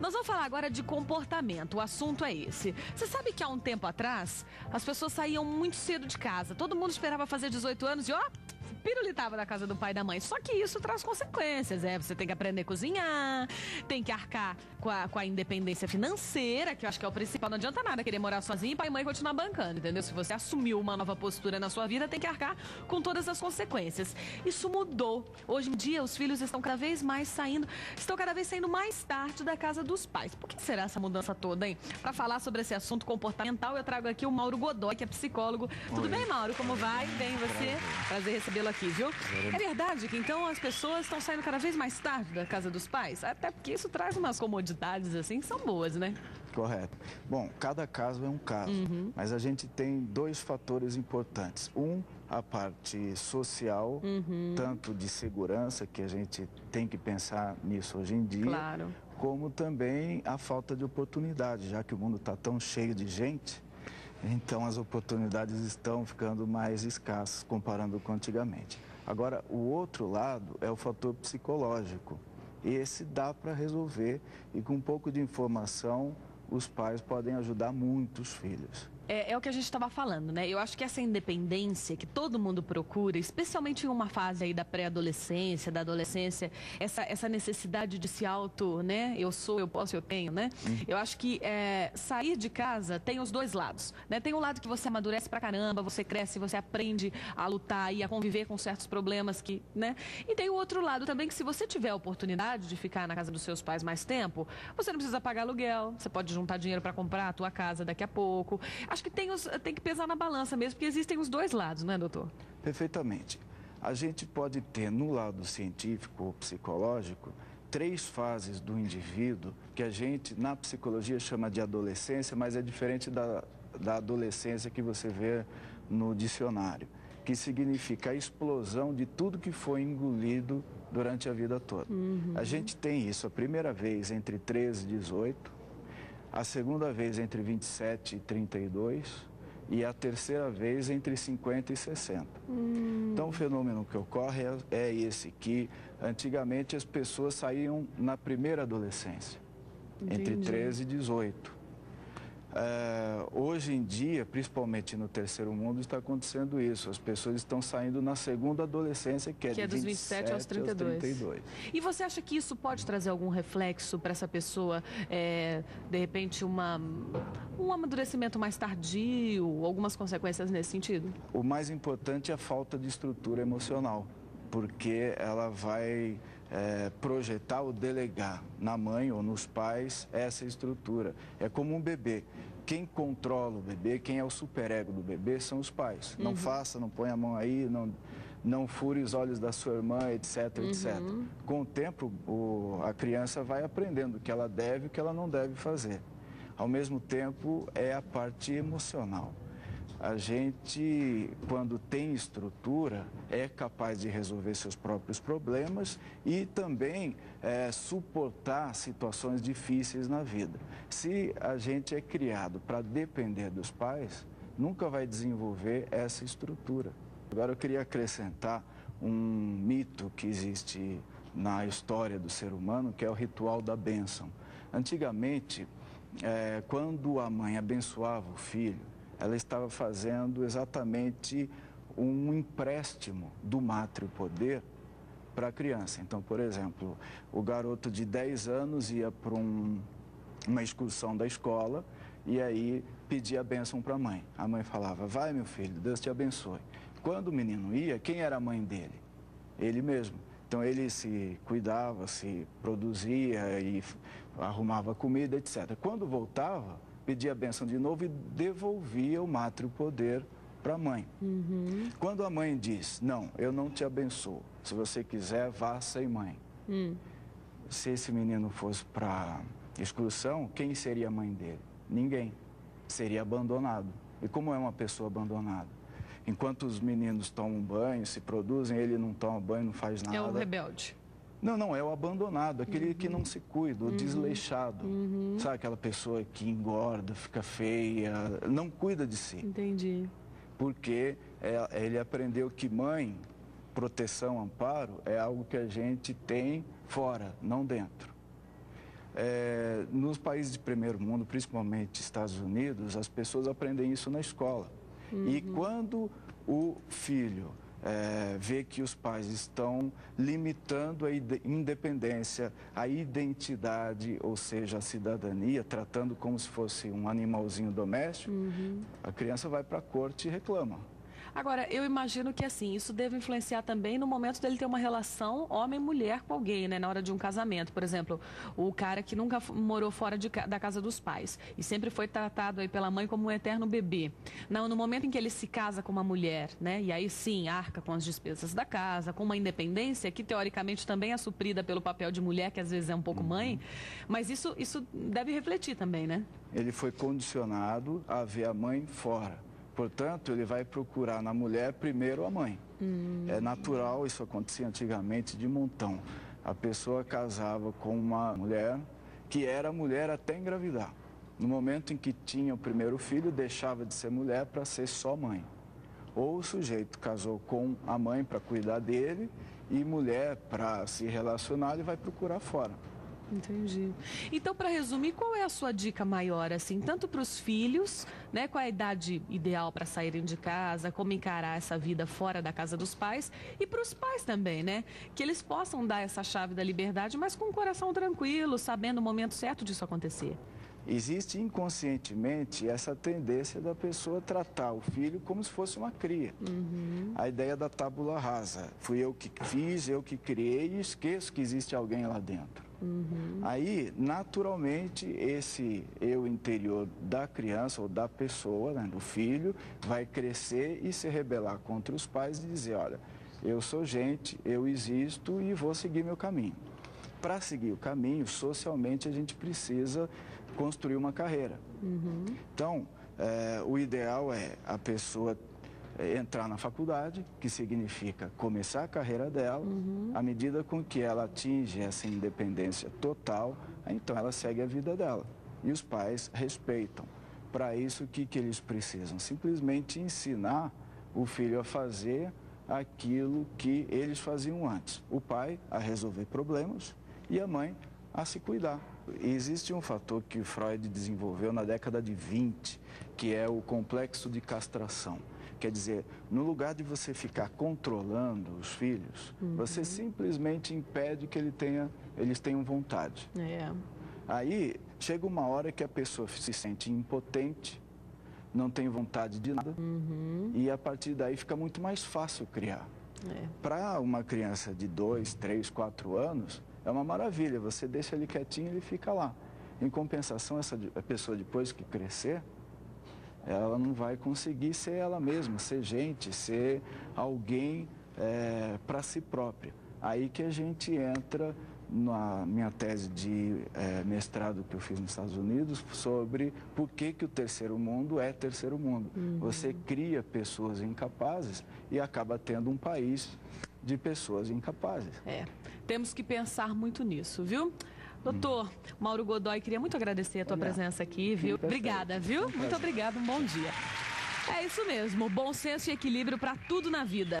Nós vamos falar agora de comportamento, o assunto é esse. Você sabe que há um tempo atrás, as pessoas saíam muito cedo de casa, todo mundo esperava fazer 18 anos e ó, pirulitava na casa do pai e da mãe. Só que isso traz consequências, você tem que aprender a cozinhar, tem que arcar com a independência financeira, que eu acho que é o principal. Não adianta nada querer morar sozinho e pai e mãe continuar bancando, entendeu? Se você assumiu uma nova postura na sua vida, tem que arcar com todas as consequências. Isso mudou. Hoje em dia, os filhos estão cada vez saindo mais tarde da casa dos pais. Por que será essa mudança toda, hein? Para falar sobre esse assunto comportamental, eu trago aqui o Mauro Godoy, que é psicólogo. Tudo bem, Mauro? Como vai? Bem, você? Prazer recebê-lo aqui, viu? É verdade que então as pessoas estão saindo cada vez mais tarde da casa dos pais? Até porque isso traz umas comodidades assim que são boas, né? Correto. Bom, cada caso é um caso, mas a gente tem dois fatores importantes. A parte social, tanto de segurança, que a gente tem que pensar nisso hoje em dia, claro, como também a falta de oportunidade, já que o mundo está tão cheio de gente, então as oportunidades estão ficando mais escassas comparando com antigamente. Agora, o outro lado é o fator psicológico. Esse dá para resolver e com um pouco de informação os pais podem ajudar muito os filhos. É o que a gente estava falando, né? Eu acho que essa independência que todo mundo procura, especialmente em uma fase aí da pré-adolescência, da adolescência, essa necessidade de se auto, né? Eu sou, eu posso, eu tenho, né? Eu acho que sair de casa tem os dois lados, né? Tem um lado que você amadurece pra caramba, você cresce, você aprende a lutar e a conviver com certos problemas que, né? E tem o outro lado também que se você tiver a oportunidade de ficar na casa dos seus pais mais tempo, você não precisa pagar aluguel, você pode juntar dinheiro para comprar a tua casa daqui a pouco. Acho que tem que pesar na balança mesmo, porque existem os dois lados, não é, doutor? Perfeitamente. A gente pode ter no lado científico ou psicológico 3 fases do indivíduo que a gente na psicologia chama de adolescência, mas é diferente da adolescência que você vê no dicionário, que significa a explosão de tudo que foi engolido durante a vida toda. A gente tem isso a primeira vez entre 13 e 18, a segunda vez entre 27 e 32 e a terceira vez entre 50 e 60. Então o fenômeno que ocorre é esse, que antigamente as pessoas saíam na primeira adolescência, entre 13 e 18. Hoje em dia, principalmente no terceiro mundo, está acontecendo isso. As pessoas estão saindo na segunda adolescência, que é dos 27 aos 32. E você acha que isso pode trazer algum reflexo para essa pessoa, de repente, um amadurecimento mais tardio, algumas consequências nesse sentido? O mais importante é a falta de estrutura emocional, porque ela vai projetar ou delegar na mãe ou nos pais essa estrutura. É como um bebê. Quem controla o bebê, quem é o superego do bebê são os pais. Não faça, não põe a mão aí, não fure os olhos da sua irmã, etc, etc. Com o tempo, a criança vai aprendendo o que ela deve e o que ela não deve fazer. Ao mesmo tempo, é a parte emocional. A gente, quando tem estrutura, é capaz de resolver seus próprios problemas e também suportar situações difíceis na vida. Se a gente é criado para depender dos pais, nunca vai desenvolver essa estrutura. Agora eu queria acrescentar um mito que existe na história do ser humano, que é o ritual da bênção. Antigamente, quando a mãe abençoava o filho, ela estava fazendo exatamente um empréstimo do mátrio poder para a criança. Então, por exemplo, o garoto de 10 anos ia para uma excursão da escola e aí pedia a bênção para a mãe. A mãe falava, vai meu filho, Deus te abençoe. Quando o menino ia, quem era a mãe dele? Ele mesmo. Então ele se cuidava, se produzia e arrumava comida, etc. Quando voltava, pedia a bênção de novo e devolvia o mátrio poder para a mãe. Quando a mãe diz, não, eu não te abençoo, se você quiser, vá sem mãe. Se esse menino fosse para excursão, quem seria a mãe dele? Ninguém. Seria abandonado. E como é uma pessoa abandonada? Enquanto os meninos tomam banho, se produzem, ele não toma banho, não faz nada. É o rebelde. Não, é o abandonado, aquele que não se cuida, o desleixado. Sabe aquela pessoa que engorda, fica feia, não cuida de si. Entendi. Porque ele aprendeu que mãe, proteção, amparo, é algo que a gente tem fora, não dentro. nos países de primeiro mundo, principalmente Estados Unidos, as pessoas aprendem isso na escola. E quando o filho vê que os pais estão limitando a independência, a identidade, ou seja, a cidadania, tratando como se fosse um animalzinho doméstico, a criança vai para a corte e reclama. Agora, eu imagino que assim, isso deve influenciar também no momento dele ter uma relação homem-mulher com alguém, né? Na hora de um casamento. Por exemplo, o cara que nunca morou fora da casa dos pais e sempre foi tratado aí pela mãe como um eterno bebê. No momento em que ele se casa com uma mulher, né? E aí sim, arca com as despesas da casa, com uma independência que teoricamente também é suprida pelo papel de mulher, que às vezes é um pouco mãe. Mas isso deve refletir também, né? Ele foi condicionado a ver a mãe fora. Portanto, ele vai procurar na mulher primeiro a mãe. É natural, isso acontecia antigamente de montão. A pessoa casava com uma mulher que era mulher até engravidar. No momento em que tinha o primeiro filho, deixava de ser mulher para ser só mãe. Ou o sujeito casou com a mãe para cuidar dele e mulher para se relacionar, ele vai procurar fora. Entendi. Então, para resumir, qual é a sua dica maior, assim, tanto para os filhos, né, qual é a idade ideal para saírem de casa, como encarar essa vida fora da casa dos pais, e para os pais também, né, que eles possam dar essa chave da liberdade, mas com o coração tranquilo, sabendo o momento certo disso acontecer. Existe inconscientemente essa tendência da pessoa tratar o filho como se fosse uma cria. A ideia da tábula rasa. Fui eu que fiz, eu que criei e esqueço que existe alguém lá dentro. Aí, naturalmente, esse eu interior da criança ou da pessoa, né, do filho, vai crescer e se rebelar contra os pais e dizer, olha, eu sou gente, eu existo e vou seguir meu caminho. Para seguir o caminho, socialmente, a gente precisa construir uma carreira. Então, o ideal é a pessoa entrar na faculdade, que significa começar a carreira dela, à medida com que ela atinge essa independência total, então ela segue a vida dela. E os pais respeitam. Para isso, o que eles precisam? Simplesmente ensinar o filho a fazer aquilo que eles faziam antes. O pai a resolver problemas e a mãe a se cuidar. E existe um fator que Freud desenvolveu na década de 20, que é o complexo de castração. Quer dizer, no lugar de você ficar controlando os filhos, você simplesmente impede que eles tenham vontade. Aí chega uma hora que a pessoa se sente impotente, não tem vontade de nada, e a partir daí fica muito mais fácil criar. Para uma criança de 2, 3, 4 anos, é uma maravilha, você deixa ele quietinho e ele fica lá. Em compensação, a pessoa depois que crescer, ela não vai conseguir ser ela mesma, ser gente, ser alguém para si própria. Aí que a gente entra na minha tese de mestrado que eu fiz nos Estados Unidos sobre por que o terceiro mundo é terceiro mundo. Você cria pessoas incapazes e acaba tendo um país de pessoas incapazes. Temos que pensar muito nisso, viu? Doutor Mauro Godoy, queria muito agradecer a tua presença aqui, viu? Obrigada, viu? Muito obrigada, um bom dia. É isso mesmo, bom senso e equilíbrio para tudo na vida.